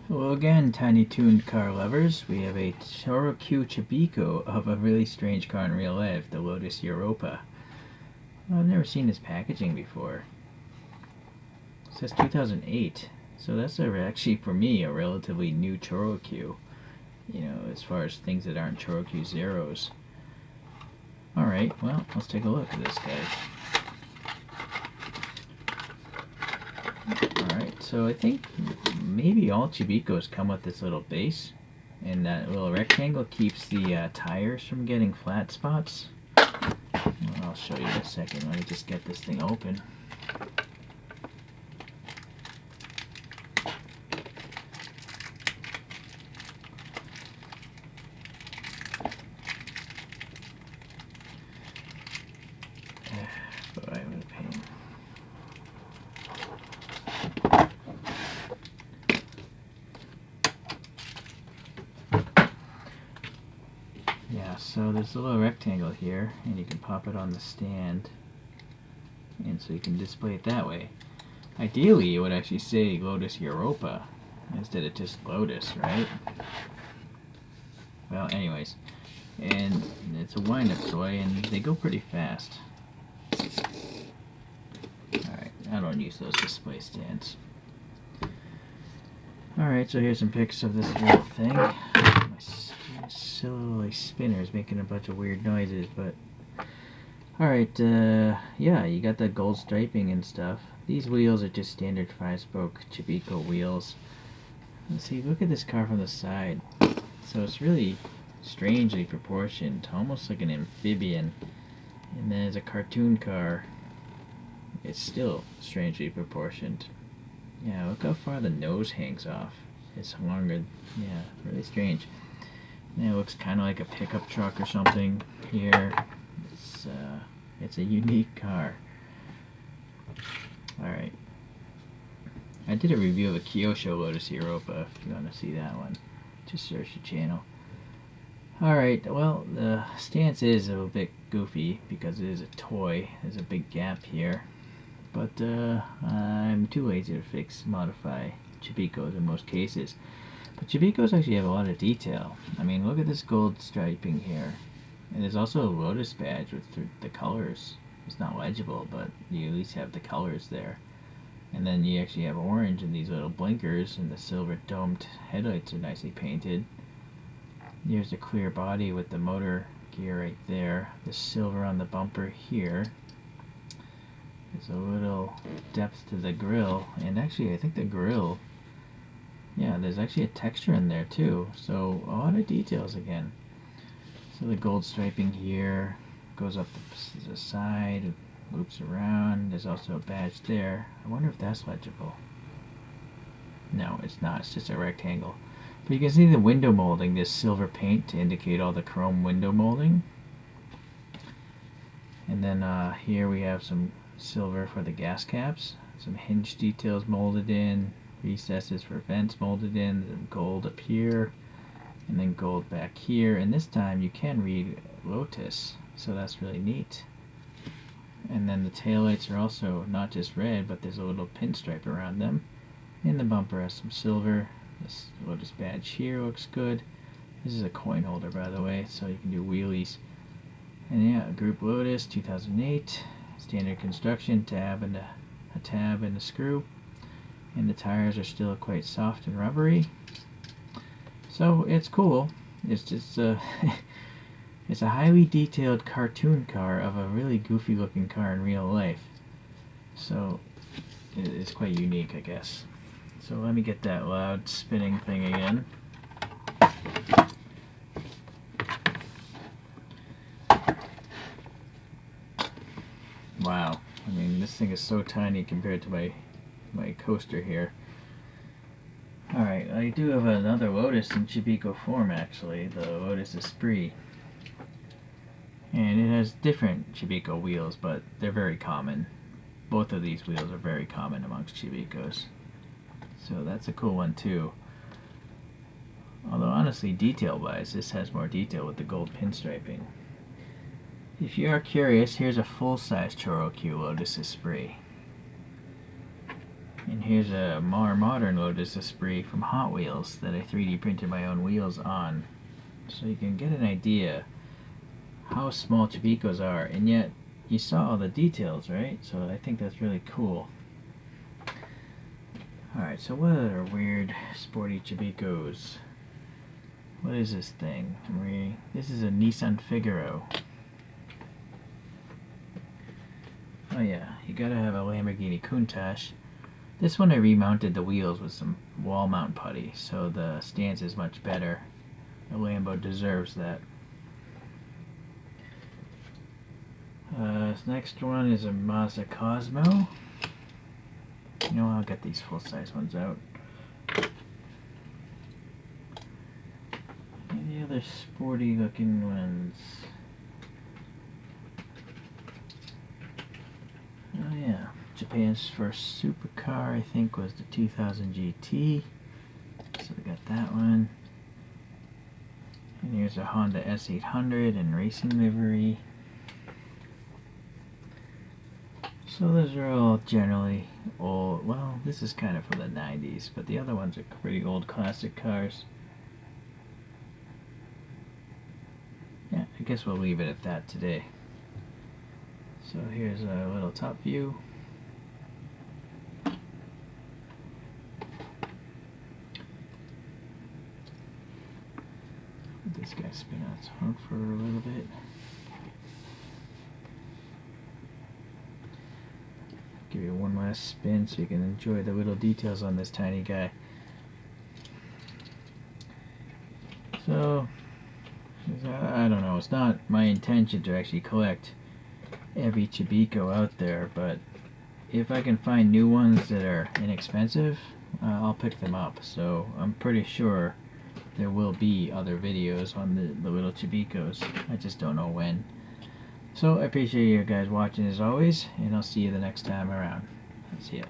Hello again, tiny tuned car lovers. We have a ChoroQ Chibikko of a really strange car in real life, the Lotus Europa. Well, I've never seen this packaging before. It says 2008, so that's actually, for me, a relatively new ChoroQ. You know, as far as things that aren't ChoroQ Zeros. Alright, well, let's take a look at this guy. Alright, so I think maybe all Chibikkos come with this little base, and that little rectangle keeps the tires from getting flat spots. Well, I'll show you in a second. Let me just get this thing open. Boy, what a pain. Yeah, so there's a little rectangle here, and you can pop it on the stand, and so you can display it that way. Ideally, it would actually say Lotus Europa instead of just Lotus, right? Well, anyways, and it's a wind-up toy, and they go pretty fast. Alright, I don't use those display stands. Alright, so here's some pics of this little thing. My silly spinner is making a bunch of weird noises, but... Alright, yeah, you got the gold striping and stuff. These wheels are just standard 5-spoke Chibikko wheels. Let's see, look at this car from the side. So it's really strangely proportioned, almost like an amphibian. And then as a cartoon car, it's still strangely proportioned. Yeah, look how far the nose hangs off. It's longer, yeah, really strange. And it looks kind of like a pickup truck or something here. It's a unique car. Alright. I did a review of a Kyosho Lotus Europa, if you want to see that one. Just search the channel. Alright, well, the stance is a little bit goofy because it is a toy. There's a big gap here. But I'm too lazy to modify Chibikkos in most cases. But Chibikkos actually have a lot of detail. I mean, look at this gold striping here. And there's also a Lotus badge with the colors. It's not legible, but you at least have the colors there. And then you actually have orange in these little blinkers, and the silver domed headlights are nicely painted. Here's the clear body with the motor gear right there. The silver on the bumper here. There's a little depth to the grill, and actually I think the grill, yeah, there's actually a texture in there too, so a lot of details again. So the gold striping here goes up the side, loops around. There's also a badge there. I wonder if that's legible. No, it's not. It's just a rectangle. But you can see the window molding, this silver paint to indicate all the chrome window molding. And then here we have some silver for the gas caps. Some hinge details molded in. Recesses for vents molded in. Then gold up here. And then gold back here, and this time you can read Lotus, so that's really neat. And then the taillights are also not just red, but there's a little pinstripe around them. And the bumper has some silver. This Lotus badge here looks good. This is a coin holder, by the way, so you can do wheelies. And yeah, Group Lotus 2008, standard construction, a tab and a screw. And the tires are still quite soft and rubbery. So it's cool. It's just it's a highly detailed cartoon car of a really goofy looking car in real life. So it's quite unique, I guess. So let me get that loud spinning thing again. Wow. I mean, this thing is so tiny compared to my coaster here. Alright, I do have another Lotus in Chibikko form, actually, the Lotus Esprit. And it has different Chibikko wheels, but they're very common. Both of these wheels are very common amongst Chibikkos. So that's a cool one too. Although honestly, detail-wise, this has more detail with the gold pinstriping. If you are curious, here's a full-size ChoroQ Lotus Esprit. And here's a more modern Lotus Esprit from Hot Wheels that I 3D printed my own wheels on. So you can get an idea how small Chibikkos are, and yet you saw all the details, right? So I think that's really cool. Alright, so what other weird sporty Chibikkos? What is this thing? This is a Nissan Figaro. Oh yeah, you gotta have a Lamborghini Countach. This one I remounted the wheels with some wall mount putty, so the stance is much better. The Lambo deserves that. This next one is a Mazda Cosmo. You know, I'll get these full-size ones out. Any other sporty-looking ones? Oh yeah, Japan's first supercar, I think, was the 2000 GT. So we got that one. And here's a Honda S800 in racing livery. So those are all generally old. Well, this is kind of from the 90s, but the other ones are pretty old classic cars. Yeah, I guess we'll leave it at that today. So here's a little top view. Let this guy spin out its horn for a little bit. Give you one last spin so you can enjoy the little details on this tiny guy. So, I don't know, it's not my intention to actually collect every Chibikko out there, but if I can find new ones that are inexpensive, I'll pick them up. So I'm pretty sure there will be other videos on the little Chibikkos. I just don't know when. So I appreciate you guys watching as always, and I'll see you the next time around. See ya.